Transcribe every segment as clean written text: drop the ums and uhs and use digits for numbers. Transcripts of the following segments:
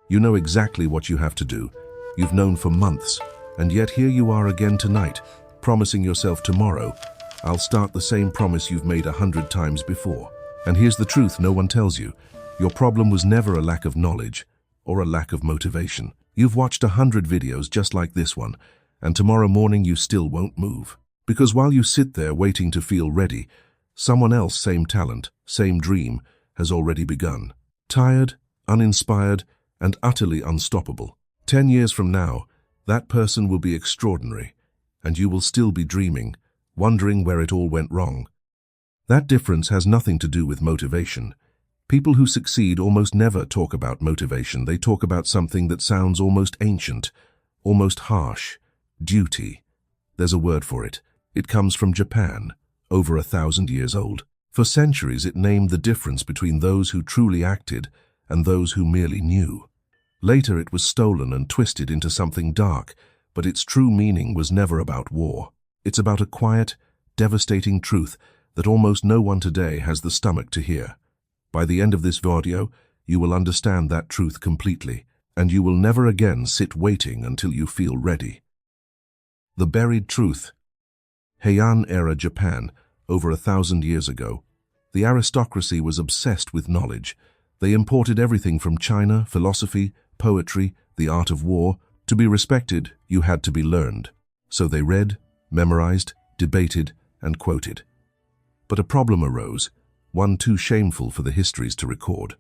You know exactly what you have to do. You've known for months, and yet here you are again tonight, promising yourself tomorrow, I'll start the same promise you've made 100 times before. And here's the truth no one tells you. Your problem was never a lack of knowledge or a lack of motivation. You've watched 100 videos just like this one, and tomorrow morning you still won't move. Because while you sit there waiting to feel ready, someone else, same talent, same dream, has already begun. Tired, uninspired, and utterly unstoppable. 10 years from now, that person will be extraordinary, and you will still be dreaming, wondering where it all went wrong. That difference has nothing to do with motivation. People who succeed almost never talk about motivation. They talk about something that sounds almost ancient, almost harsh. Duty. There's a word for it. It comes from Japan, over 1,000 years old. For centuries it named the difference between those who truly acted and those who merely knew. Later it was stolen and twisted into something dark, but its true meaning was never about war. It's about a quiet, devastating truth that almost no one today has the stomach to hear. By the end of this video, you will understand that truth completely, and you will never again sit waiting until you feel ready. The buried truth. Heian-era Japan, over 1,000 years ago. The aristocracy was obsessed with knowledge. They imported everything from China, philosophy, poetry, the art of war. To be respected, you had to be learned. So they read, memorized, debated, and quoted. But a problem arose, one too shameful for the histories to record.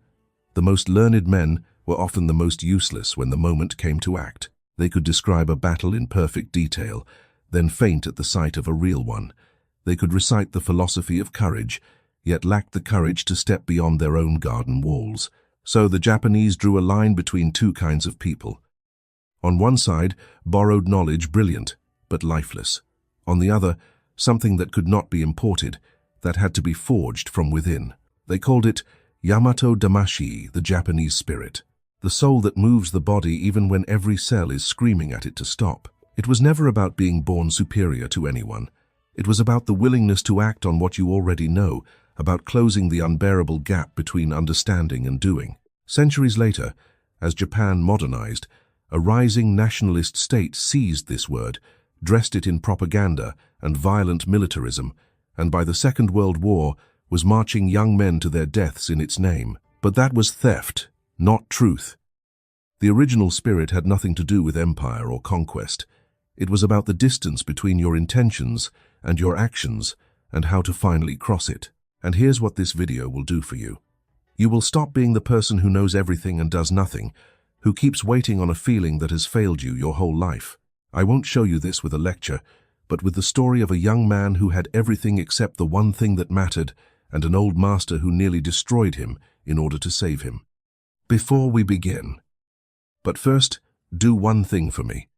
The most learned men were often the most useless when the moment came to act. They could describe a battle in perfect detail, then faint at the sight of a real one. They could recite the philosophy of courage, yet lacked the courage to step beyond their own garden walls. So the Japanese drew a line between two kinds of people. On one side, borrowed knowledge, brilliant, but lifeless. On the other, something that could not be imported, that had to be forged from within. They called it Yamato Damashii, the Japanese spirit. The soul that moves the body even when every cell is screaming at it to stop. It was never about being born superior to anyone. It was about the willingness to act on what you already know, about closing the unbearable gap between understanding and doing. Centuries later, as Japan modernized, a rising nationalist state seized this word, dressed it in propaganda and violent militarism, and by the Second World War was marching young men to their deaths in its name. But that was theft, not truth. The original spirit had nothing to do with empire or conquest. It was about the distance between your intentions and your actions and how to finally cross it. And here's what this video will do for you. You will stop being the person who knows everything and does nothing, who keeps waiting on a feeling that has failed you your whole life. I won't show you this with a lecture, but with the story of a young man who had everything except the one thing that mattered, and an old master who nearly destroyed him in order to save him. Before we begin. But first, do one thing for me.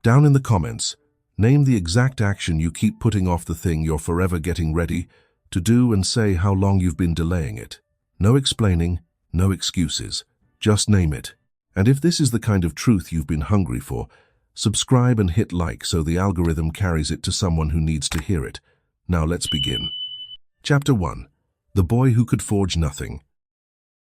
Down in the comments, name the exact action you keep putting off, the thing you're forever getting ready to do, and say how long you've been delaying it. No explaining, no excuses. Just name it. And if this is the kind of truth you've been hungry for, subscribe and hit like so the algorithm carries it to someone who needs to hear it. Now let's begin. Chapter 1. The Boy Who Could Forge Nothing.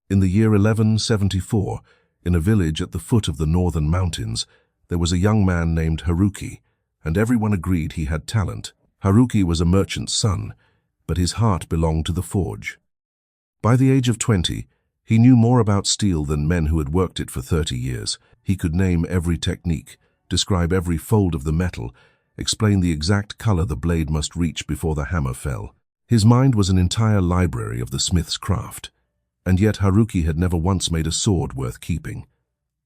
In the year 1174, in a village at the foot of the northern mountains, there was a young man named Haruki, and everyone agreed he had talent. Haruki was a merchant's son, but his heart belonged to the forge. By the age of 20, he knew more about steel than men who had worked it for 30 years. He could name every technique, describe every fold of the metal, explain the exact color the blade must reach before the hammer fell. His mind was an entire library of the smith's craft. And yet Haruki had never once made a sword worth keeping.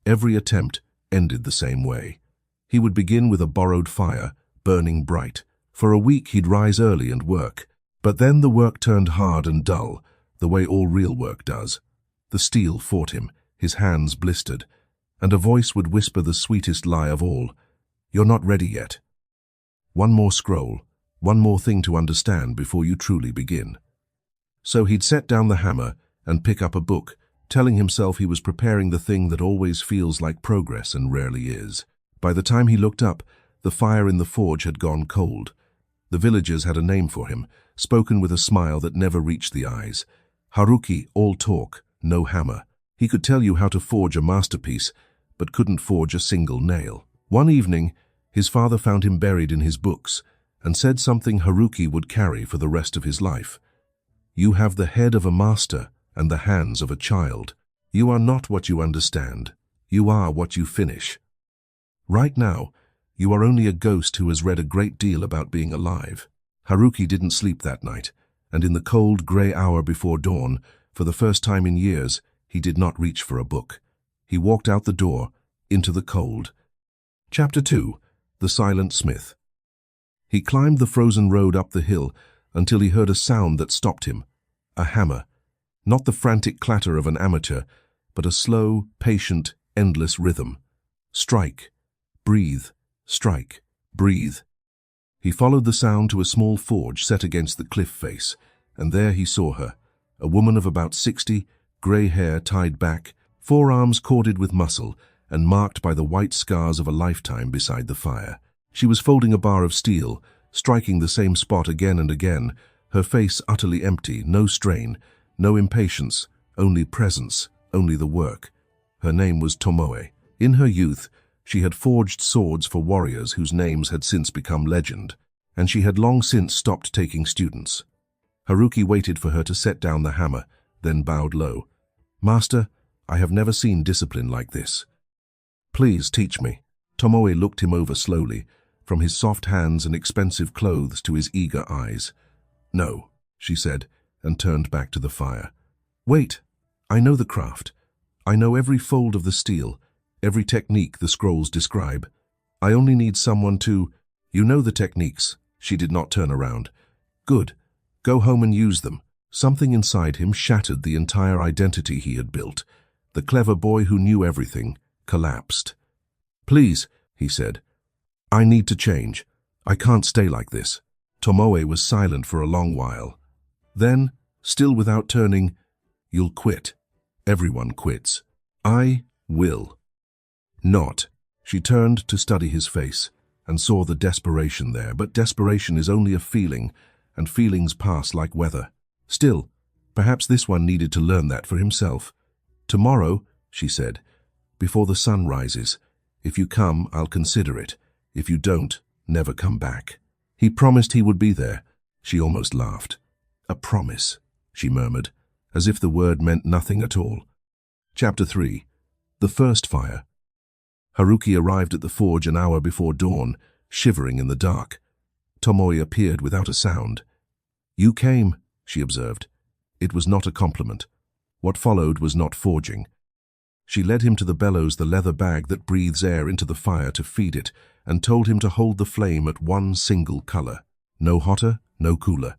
Every attempt ended the same way. He would begin with a borrowed fire, burning bright. For a week he'd rise early and work. But then the work turned hard and dull, the way all real work does. The steel fought him, his hands blistered, and a voice would whisper the sweetest lie of all. You're not ready yet. One more scroll, one more thing to understand before you truly begin. So he'd set down the hammer and pick up a book, telling himself he was preparing the thing that always feels like progress and rarely is. By the time he looked up, the fire in the forge had gone cold. The villagers had a name for him, spoken with a smile that never reached the eyes. Haruki, all talk, no hammer. He could tell you how to forge a masterpiece, but couldn't forge a single nail. One evening, his father found him buried in his books and said something Haruki would carry for the rest of his life. You have the head of a master and the hands of a child. You are not what you understand. You are what you finish. Right now, you are only a ghost who has read a great deal about being alive. Haruki didn't sleep that night, and in the cold, grey hour before dawn, for the first time in years, he did not reach for a book. He walked out the door, into the cold. Chapter 2. The Silent Smith. He climbed the frozen road up the hill until he heard a sound that stopped him. A hammer. Not the frantic clatter of an amateur, but a slow, patient, endless rhythm. Strike. Breathe. Strike. Breathe. He followed the sound to a small forge set against the cliff face, and there he saw her, a woman of about 60, grey hair tied back, forearms corded with muscle, and marked by the white scars of a lifetime beside the fire. She was folding a bar of steel, striking the same spot again and again, her face utterly empty, no strain, no impatience, only presence, only the work. Her name was Tomoe. In her youth, she had forged swords for warriors whose names had since become legend, and she had long since stopped taking students. Haruki waited for her to set down the hammer, then bowed low. Master, I have never seen discipline like this. Please teach me. Tomoe looked him over slowly, from his soft hands and expensive clothes to his eager eyes. No, she said, and turned back to the fire. Wait, I know the craft. I know every fold of the steel, every technique the scrolls describe. I only need someone to... You know the techniques. She did not turn around. Good. Go home and use them. Something inside him shattered the entire identity he had built. The clever boy who knew everything collapsed. Please, he said. I need to change. I can't stay like this. Tomoe was silent for a long while. Then, still without turning, you'll quit. Everyone quits. I will. Not. She turned to study his face and saw the desperation there, but desperation is only a feeling, and feelings pass like weather. Still, perhaps this one needed to learn that for himself. Tomorrow, she said, before the sun rises. If you come, I'll consider it. If you don't, never come back. He promised he would be there. She almost laughed. A promise, she murmured, as if the word meant nothing at all. Chapter 3. The First Fire. Haruki arrived at the forge an hour before dawn, shivering in the dark. Tomoe appeared without a sound. You came, she observed. It was not a compliment. What followed was not forging. She led him to the bellows, the leather bag that breathes air into the fire to feed it, and told him to hold the flame at one single color. No hotter, no cooler.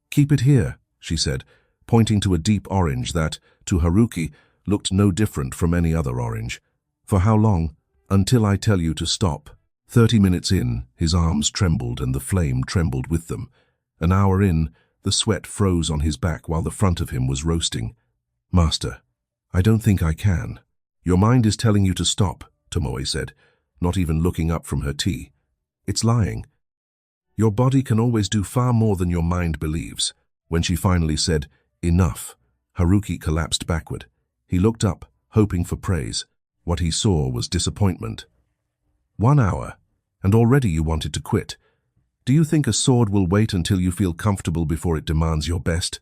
Keep it here, she said, pointing to a deep orange that, to Haruki, looked no different from any other orange. For how long? Until I tell you to stop. 30 minutes in, his arms trembled and the flame trembled with them. An hour in, the sweat froze on his back while the front of him was roasting. Master, I don't think I can. Your mind is telling you to stop, Tomoe said, not even looking up from her tea. It's lying. Your body can always do far more than your mind believes. When she finally said, enough, Haruki collapsed backward. He looked up, hoping for praise. What he saw was disappointment. 1 hour, and already you wanted to quit. Do you think a sword will wait until you feel comfortable before it demands your best?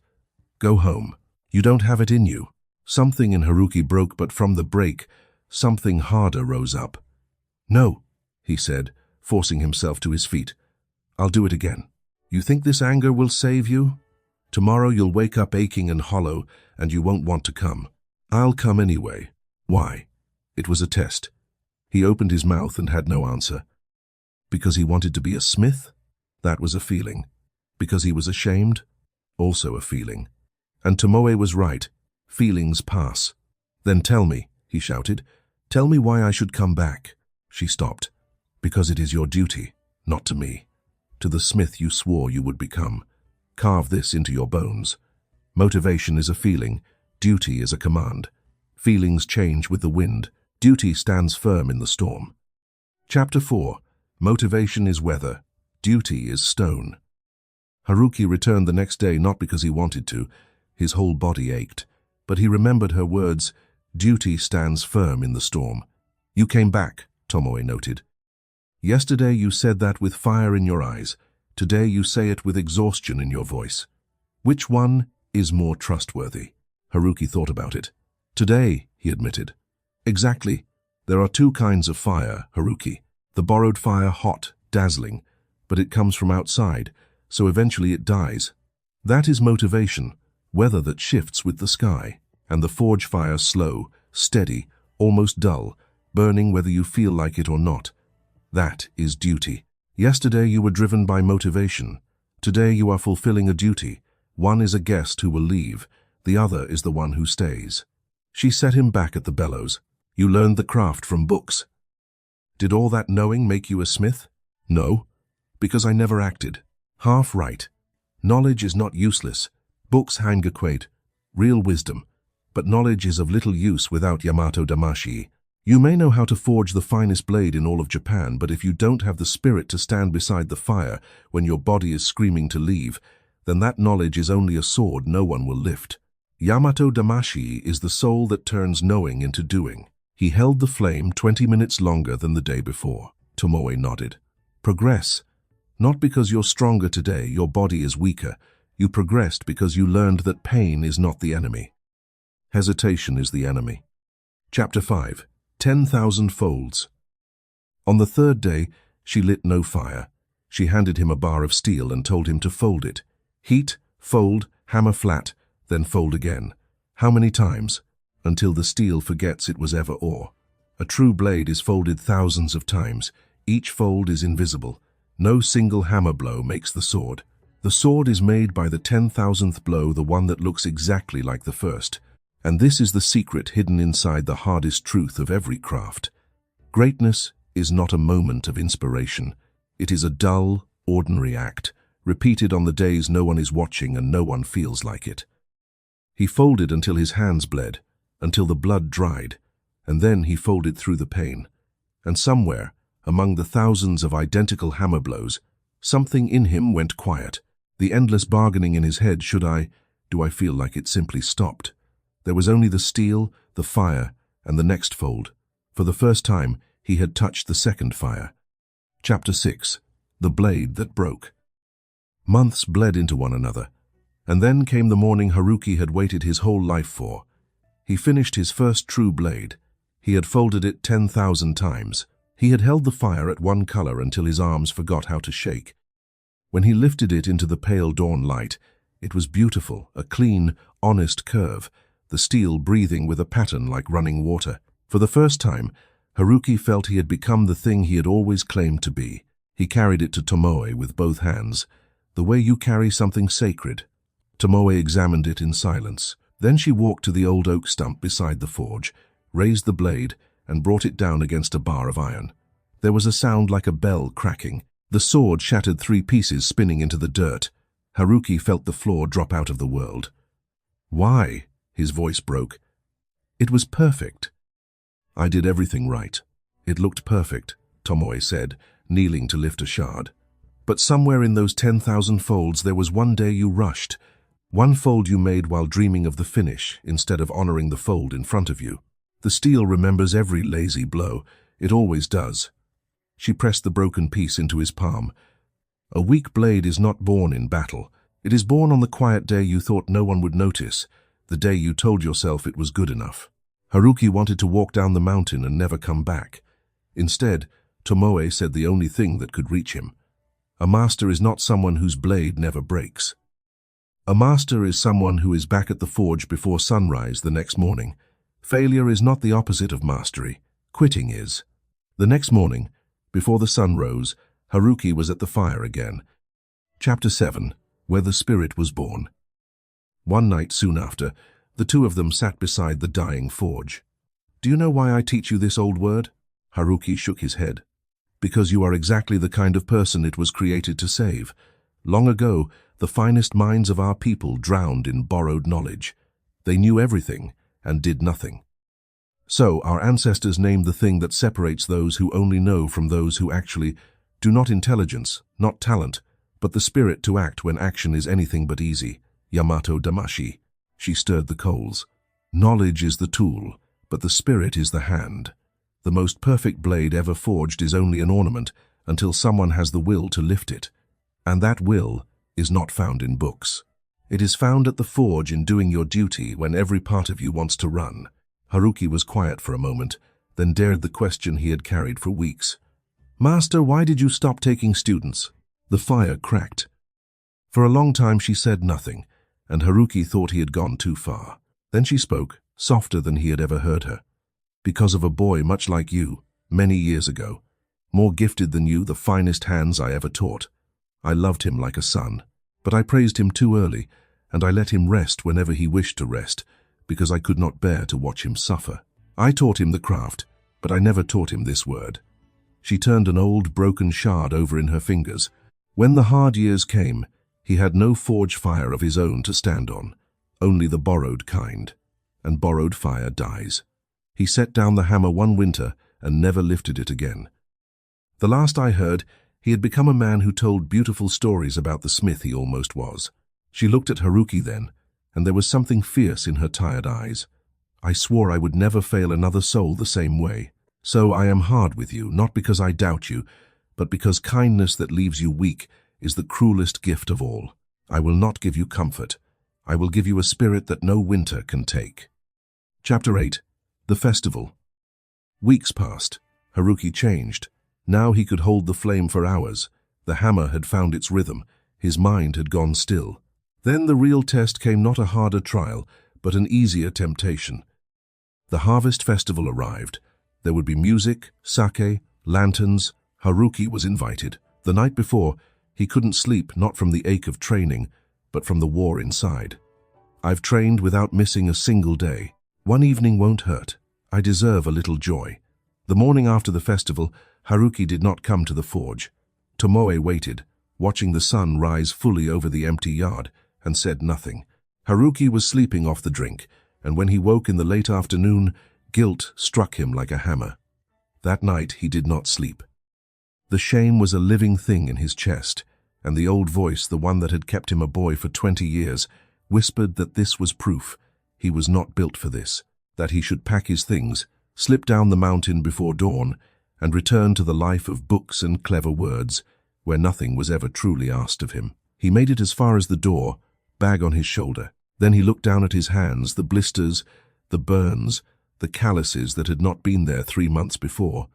Go home. You don't have it in you. Something in Haruki broke, but from the break, something harder rose up. No, he said, forcing himself to his feet. I'll do it again. You think this anger will save you? Tomorrow you'll wake up aching and hollow, and you won't want to come. I'll come anyway. Why? It was a test. He opened his mouth and had no answer. Because he wanted to be a smith? That was a feeling. Because he was ashamed? Also a feeling. And Tomoe was right. Feelings pass. Then tell me, he shouted. Tell me why I should come back. She stopped. Because it is your duty, not to me. To the smith you swore you would become. Carve this into your bones. Motivation is a feeling. Duty is a command. Feelings change with the wind. Duty stands firm in the storm. Chapter 4. Motivation is weather. Duty is stone. Haruki returned the next day not because he wanted to. His whole body ached. But he remembered her words, Duty stands firm in the storm. You came back, Tomoe noted. Yesterday you said that with fire in your eyes. Today you say it with exhaustion in your voice. Which one is more trustworthy? Haruki thought about it. Today, he admitted. Exactly. There are two kinds of fire, Haruki. The borrowed fire, hot, dazzling, but it comes from outside, so eventually it dies. That is motivation, weather that shifts with the sky, and the forge fire slow, steady, almost dull, burning whether you feel like it or not. That is duty. Yesterday you were driven by motivation. Today you are fulfilling a duty. One is a guest who will leave, the other is the one who stays. She set him back at the bellows. You learned the craft from books. Did all that knowing make you a smith? No, because I never acted. Half right. Knowledge is not useless. Books hangequate, real wisdom. But knowledge is of little use without Yamato Damashii. You may know how to forge the finest blade in all of Japan, but if you don't have the spirit to stand beside the fire when your body is screaming to leave, then that knowledge is only a sword no one will lift. Yamato Damashii is the soul that turns knowing into doing. He held the flame 20 minutes longer than the day before. Tomoe nodded. Progress. Not because you're stronger today, your body is weaker. You progressed because you learned that pain is not the enemy. Hesitation is the enemy. Chapter 5. 10,000 Folds. On the third day, she lit no fire. She handed him a bar of steel and told him to fold it. Heat, fold, hammer flat, then fold again. How many times? Until the steel forgets it was ever ore. A true blade is folded thousands of times. Each fold is invisible. No single hammer blow makes the sword. The sword is made by the 10,000th blow, the one that looks exactly like the first. And this is the secret hidden inside the hardest truth of every craft. Greatness is not a moment of inspiration. It is a dull, ordinary act, repeated on the days no one is watching and no one feels like it. He folded until his hands bled, until the blood dried, and then he folded through the pain. And somewhere, among the thousands of identical hammer blows, something in him went quiet. The endless bargaining in his head, do I feel like it, simply stopped. There was only the steel, the fire, and the next fold. For the first time, he had touched the second fire. Chapter 6. The Blade That Broke. Months bled into one another, and then came the morning Haruki had waited his whole life for. He finished his first true blade. He had folded it 10,000 times. He had held the fire at one color until his arms forgot how to shake. When he lifted it into the pale dawn light, it was beautiful, a clean, honest curve, the steel breathing with a pattern like running water. For the first time, Haruki felt he had become the thing he had always claimed to be. He carried it to Tomoe with both hands, the way you carry something sacred. Tomoe examined it in silence. Then she walked to the old oak stump beside the forge, raised the blade, and brought it down against a bar of iron. There was a sound like a bell cracking. The sword shattered 3 pieces, spinning into the dirt. Haruki felt the floor drop out of the world. Why? His voice broke. It was perfect. I did everything right. It looked perfect, Tomoe said, kneeling to lift a shard. But somewhere in those 10,000 folds there was one day you rushed. One fold you made while dreaming of the finish, instead of honoring the fold in front of you. The steel remembers every lazy blow. It always does. She pressed the broken piece into his palm. A weak blade is not born in battle. It is born on the quiet day you thought no one would notice, the day you told yourself it was good enough. Haruki wanted to walk down the mountain and never come back. Instead, Tomoe said the only thing that could reach him. A master is not someone whose blade never breaks. A master is someone who is back at the forge before sunrise the next morning. Failure is not the opposite of mastery. Quitting is. The next morning, before the sun rose, Haruki was at the fire again. Chapter 7. Where the Spirit Was Born. One night soon after, the two of them sat beside the dying forge. Do you know why I teach you this old word? Haruki shook his head. Because you are exactly the kind of person it was created to save. Long ago, the finest minds of our people drowned in borrowed knowledge. They knew everything and did nothing. So our ancestors named the thing that separates those who only know from those who actually do, not intelligence, not talent, but the spirit to act when action is anything but easy. Yamato Damashii. She stirred the coals. Knowledge is the tool, but the spirit is the hand. The most perfect blade ever forged is only an ornament until someone has the will to lift it. And that will is not found in books. It is found at the forge in doing your duty when every part of you wants to run. Haruki was quiet for a moment, then dared the question he had carried for weeks. "Master, why did you stop taking students?" The fire cracked. For a long time she said nothing, and Haruki thought he had gone too far. Then she spoke, softer than he had ever heard her. "Because of a boy much like you, many years ago. More gifted than you, the finest hands I ever taught. I loved him like a son, but I praised him too early, and I let him rest whenever he wished to rest, because I could not bear to watch him suffer. I taught him the craft, but I never taught him this word." She turned an old broken shard over in her fingers. When the hard years came, he had no forge fire of his own to stand on, only the borrowed kind, and borrowed fire dies. He set down the hammer one winter and never lifted it again. The last I heard, he had become a man who told beautiful stories about the smith he almost was. She looked at Haruki then, and there was something fierce in her tired eyes. "I swore I would never fail another soul the same way. So I am hard with you, not because I doubt you, but because kindness that leaves you weak is the cruelest gift of all. I will not give you comfort. I will give you a spirit that no winter can take." Chapter 8. The Festival. Weeks passed. Haruki changed. Now he could hold the flame for hours. The hammer had found its rhythm. His mind had gone still. Then the real test came, not a harder trial, but an easier temptation. The harvest festival arrived. There would be music, sake, lanterns. Haruki was invited. The night before, he couldn't sleep, not from the ache of training, but from the war inside. "I've trained without missing a single day. One evening won't hurt. I deserve a little joy." The morning after the festival, Haruki did not come to the forge. Tomoe waited, watching the sun rise fully over the empty yard, and said nothing. Haruki was sleeping off the drink, and when he woke in the late afternoon, guilt struck him like a hammer. That night he did not sleep. The shame was a living thing in his chest, and the old voice, the one that had kept him a boy for 20 years, whispered that this was proof. He was not built for this, that he should pack his things, slip down the mountain before dawn, and return to the life of books and clever words, where nothing was ever truly asked of him. He made it as far as the door, bag on his shoulder. Then he looked down at his hands, the blisters, the burns, the calluses that had not been there 3 months before.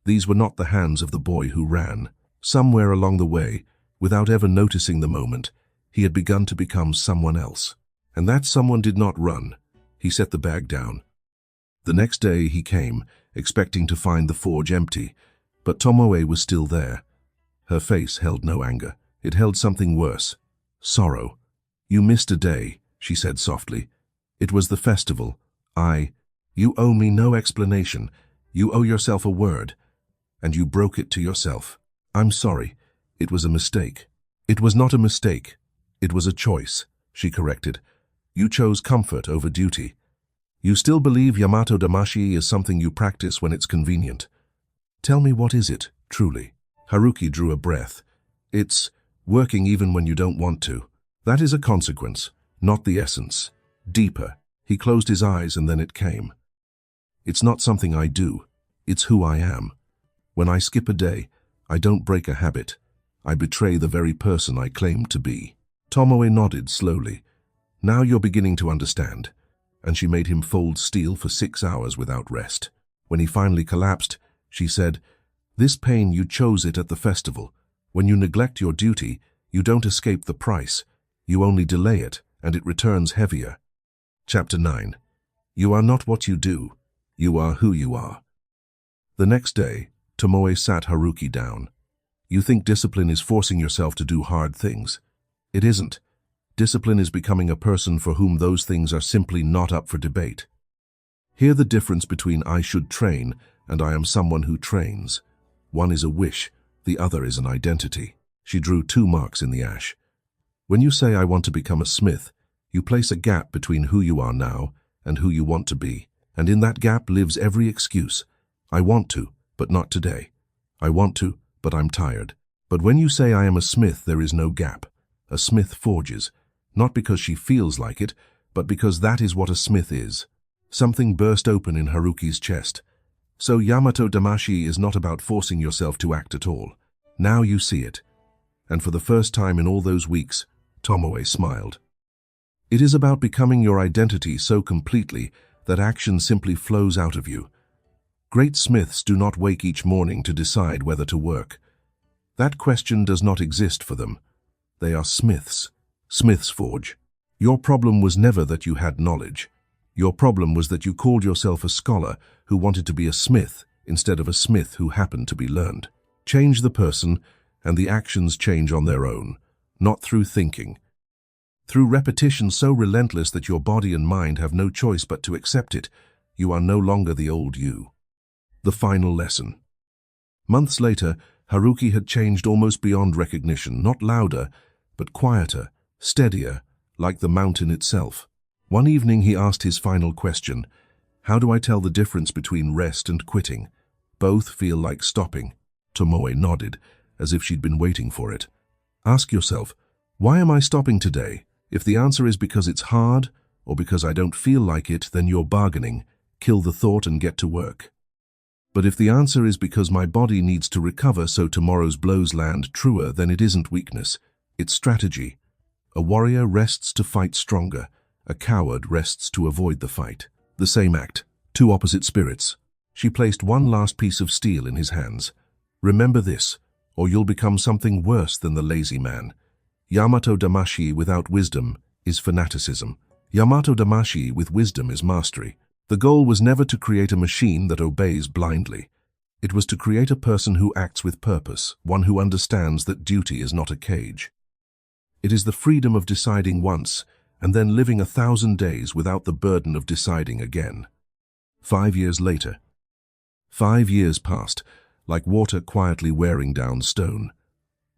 These were not the hands of the boy who ran. Somewhere along the way, without ever noticing the moment, he had begun to become someone else. And that someone did not run. He set the bag down. The next day he came, expecting to find the forge empty, but Tomoe was still there. Her face held no anger. It held something worse. Sorrow. "You missed a day," she said softly. "It was the festival. You owe me no explanation. You owe yourself a word. And you broke it to yourself. I'm sorry. It was a mistake." "It was not a mistake. It was a choice," she corrected. "You chose comfort over duty. You still believe Yamato Damashii is something you practice when it's convenient. Tell me, what is it, truly?" Haruki drew a breath. "It's working even when you don't want to. That is a consequence, not the essence. Deeper." He closed his eyes and then it came. "It's not something I do. It's who I am. When I skip a day, I don't break a habit. I betray the very person I claim to be." Tomoe nodded slowly. "Now you're beginning to understand." And she made him fold steel for 6 hours without rest. When he finally collapsed, she said, "This pain, you chose it at the festival. When you neglect your duty, you don't escape the price. You only delay it, and it returns heavier." Chapter 9. You are not what you do. You are who you are. The next day, Tomoe sat Haruki down. "You think discipline is forcing yourself to do hard things. It isn't. Discipline is becoming a person for whom those things are simply not up for debate. Hear the difference between I should train and I am someone who trains. One is a wish, the other is an identity." She drew 2 marks in the ash. "When you say I want to become a smith, you place a gap between who you are now and who you want to be. And in that gap lives every excuse. I want to, but not today. I want to, but I'm tired. But when you say I am a smith, there is no gap. A smith forges, not because she feels like it, but because that is what a smith is. Something burst open in Haruki's chest. So Yamato Damashii is not about forcing yourself to act at all. Now you see it. And for the first time in all those weeks, Tomoe smiled. It is about becoming your identity so completely that action simply flows out of you. Great smiths do not wake each morning to decide whether to work. That question does not exist for them. They are smiths. Smiths forge. Your problem was never that you had knowledge. Your problem was that you called yourself a scholar who wanted to be a smith instead of a smith who happened to be learned. Change the person, and the actions change on their own, not through thinking. Through repetition so relentless that your body and mind have no choice but to accept it, you are no longer the old you. The final lesson. Months later, Haruki had changed almost beyond recognition, not louder, but quieter, steadier, like the mountain itself. One evening he asked his final question, "How do I tell the difference between rest and quitting? Both feel like stopping." Tomoe nodded, as if she'd been waiting for it. Ask yourself, why am I stopping today? If the answer is because it's hard, or because I don't feel like it, then you're bargaining. Kill the thought and get to work. But if the answer is because my body needs to recover so tomorrow's blows land truer, then it isn't weakness, it's strategy. A warrior rests to fight stronger. A coward rests to avoid the fight. The same act, two opposite spirits. She placed one last piece of steel in his hands. Remember this, or you'll become something worse than the lazy man. Yamato Damashii without wisdom is fanaticism. Yamato Damashii with wisdom is mastery. The goal was never to create a machine that obeys blindly. It was to create a person who acts with purpose, one who understands that duty is not a cage. It is the freedom of deciding once, and then living 1,000 days without the burden of deciding again. 5 years later. 5 years passed, like water quietly wearing down stone.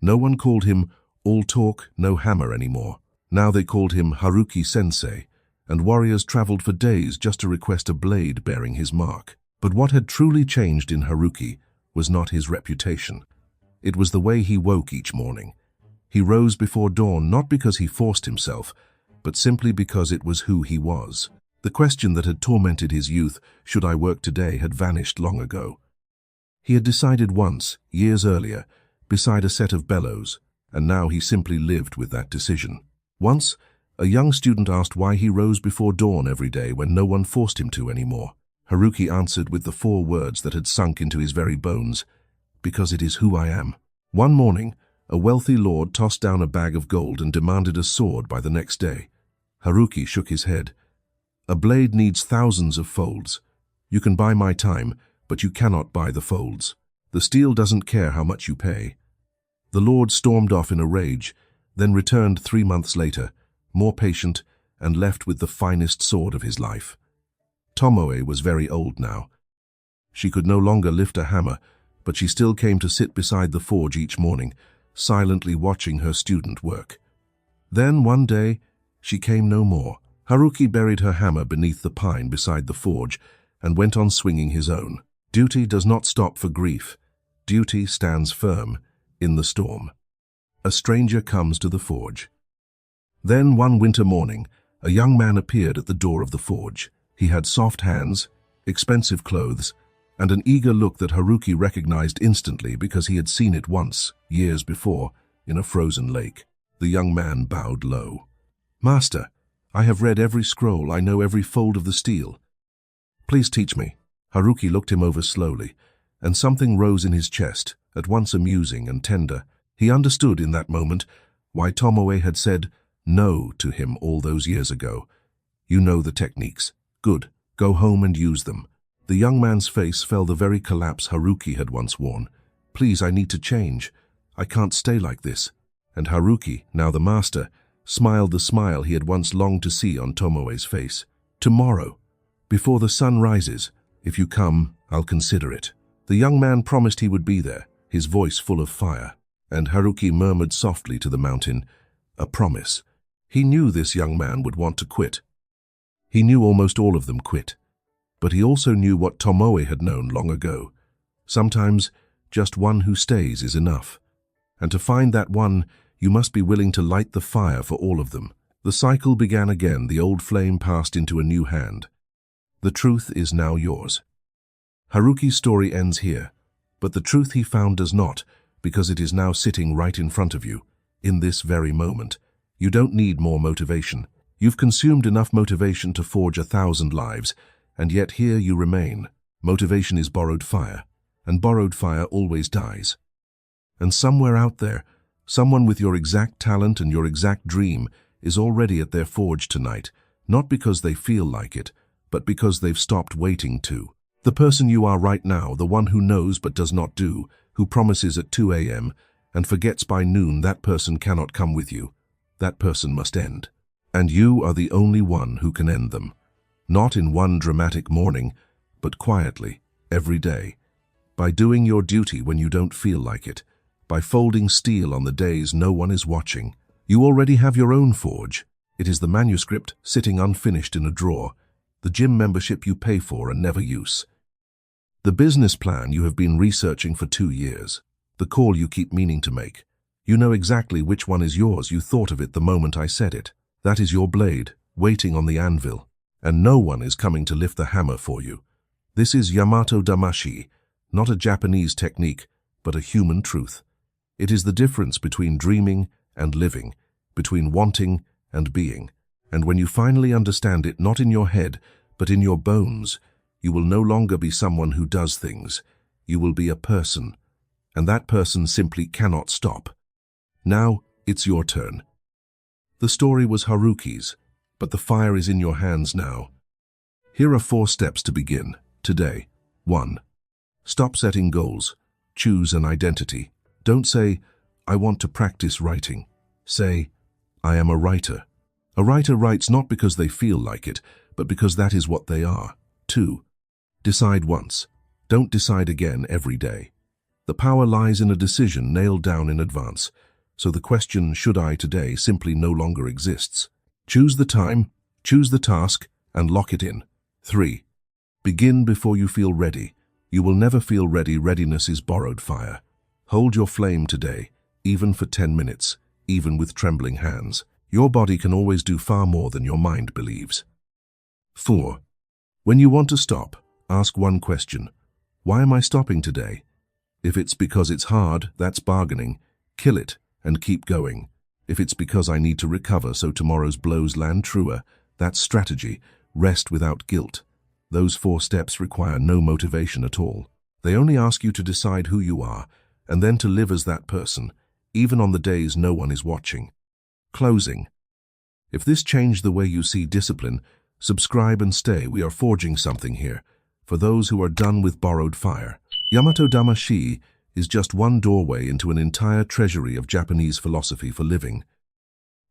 No one called him all talk, no hammer anymore. Now they called him Haruki-sensei, and warriors traveled for days just to request a blade bearing his mark. But what had truly changed in Haruki was not his reputation. It was the way he woke each morning. He rose before dawn not because he forced himself, but simply because it was who he was. The question that had tormented his youth, should I work today, had vanished long ago. He had decided once, years earlier, beside a set of bellows, and now he simply lived with that decision. Once, a young student asked why he rose before dawn every day when no one forced him to anymore. Haruki answered with the 4 words that had sunk into his very bones, "Because it is who I am." One morning, a wealthy lord tossed down a bag of gold and demanded a sword by the next day. Haruki shook his head. "A blade needs thousands of folds. You can buy my time, but you cannot buy the folds. The steel doesn't care how much you pay." The lord stormed off in a rage, then returned 3 months later, more patient, and left with the finest sword of his life. Tomoe was very old now. She could no longer lift a hammer, but she still came to sit beside the forge each morning, silently watching her student work. Then, one day, she came no more. Haruki buried her hammer beneath the pine beside the forge and went on swinging his own. Duty does not stop for grief. Duty stands firm in the storm. A stranger comes to the forge. Then, one winter morning, a young man appeared at the door of the forge. He had soft hands, expensive clothes, and an eager look that Haruki recognized instantly because he had seen it once, years before, in a frozen lake. The young man bowed low. "Master, I have read every scroll, I know every fold of the steel. Please teach me." Haruki looked him over slowly, and something rose in his chest, at once amusing and tender. He understood in that moment why Tomoe had said no to him all those years ago. "You know the techniques. Good. Go home and use them." The young man's face fell the very collapse Haruki had once worn. "Please, I need to change. I can't stay like this." And Haruki, now the master, smiled the smile he had once longed to see on Tomoe's face. "Tomorrow, before the sun rises, if you come, I'll consider it." The young man promised he would be there, his voice full of fire. And Haruki murmured softly to the mountain, "A promise." He knew this young man would want to quit. He knew almost all of them quit. But he also knew what Tomoe had known long ago. Sometimes, just one who stays is enough. And to find that one, you must be willing to light the fire for all of them. The cycle began again, the old flame passed into a new hand. The truth is now yours. Haruki's story ends here, but the truth he found does not, because it is now sitting right in front of you, in this very moment. You don't need more motivation. You've consumed enough motivation to forge 1,000 lives, and yet here you remain. Motivation is borrowed fire, and borrowed fire always dies. And somewhere out there, someone with your exact talent and your exact dream is already at their forge tonight, not because they feel like it, but because they've stopped waiting to. The person you are right now, the one who knows but does not do, who promises at 2 a.m. and forgets by noon, that person cannot come with you. That person must end. And you are the only one who can end them. Not in one dramatic morning, but quietly, every day. By doing your duty when you don't feel like it. By folding steel on the days no one is watching. You already have your own forge. It is the manuscript sitting unfinished in a drawer. The gym membership you pay for and never use. The business plan you have been researching for 2 years. The call you keep meaning to make. You know exactly which one is yours. You thought of it the moment I said it. That is your blade, waiting on the anvil. And no one is coming to lift the hammer for you. This is Yamato Damashii, not a Japanese technique, but a human truth. It is the difference between dreaming and living, between wanting and being. And when you finally understand it, not in your head, but in your bones, you will no longer be someone who does things. You will be a person, and that person simply cannot stop. Now, it's your turn. The story was Haruki's, but the fire is in your hands now. Here are 4 steps to begin, today. 1. Stop setting goals. Choose an identity. Don't say, I want to practice writing. Say, I am a writer. A writer writes not because they feel like it, but because that is what they are. 2. Decide once. Don't decide again every day. The power lies in a decision nailed down in advance, so the question, should I today, simply no longer exists. Choose the time, choose the task, and lock it in. 3. Begin before you feel ready. You will never feel ready. Readiness is borrowed fire. Hold your flame today, even for 10 minutes, even with trembling hands. Your body can always do far more than your mind believes. 4. When you want to stop, ask one question. Why am I stopping today? If it's because it's hard, that's bargaining. Kill it and keep going. If it's because I need to recover so tomorrow's blows land truer, that's strategy. Rest without guilt. Those 4 steps require no motivation at all. They only ask you to decide who you are, and then to live as that person, even on the days no one is watching. Closing. If this changed the way you see discipline, subscribe and stay. We are forging something here, for those who are done with borrowed fire. Yamato Damashii is just one doorway into an entire treasury of Japanese philosophy for living.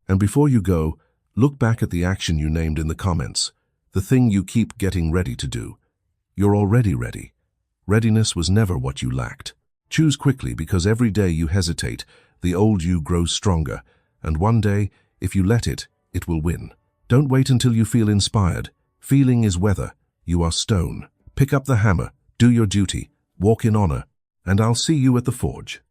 And before you go, look back at the action you named in the comments, the thing you keep getting ready to do. You're already ready. Readiness was never what you lacked. Choose quickly, because every day you hesitate, the old you grows stronger, and one day, if you let it, it will win. Don't wait until you feel inspired. Feeling is weather. You are stone. Pick up the hammer, do your duty, walk in honor, and I'll see you at the forge.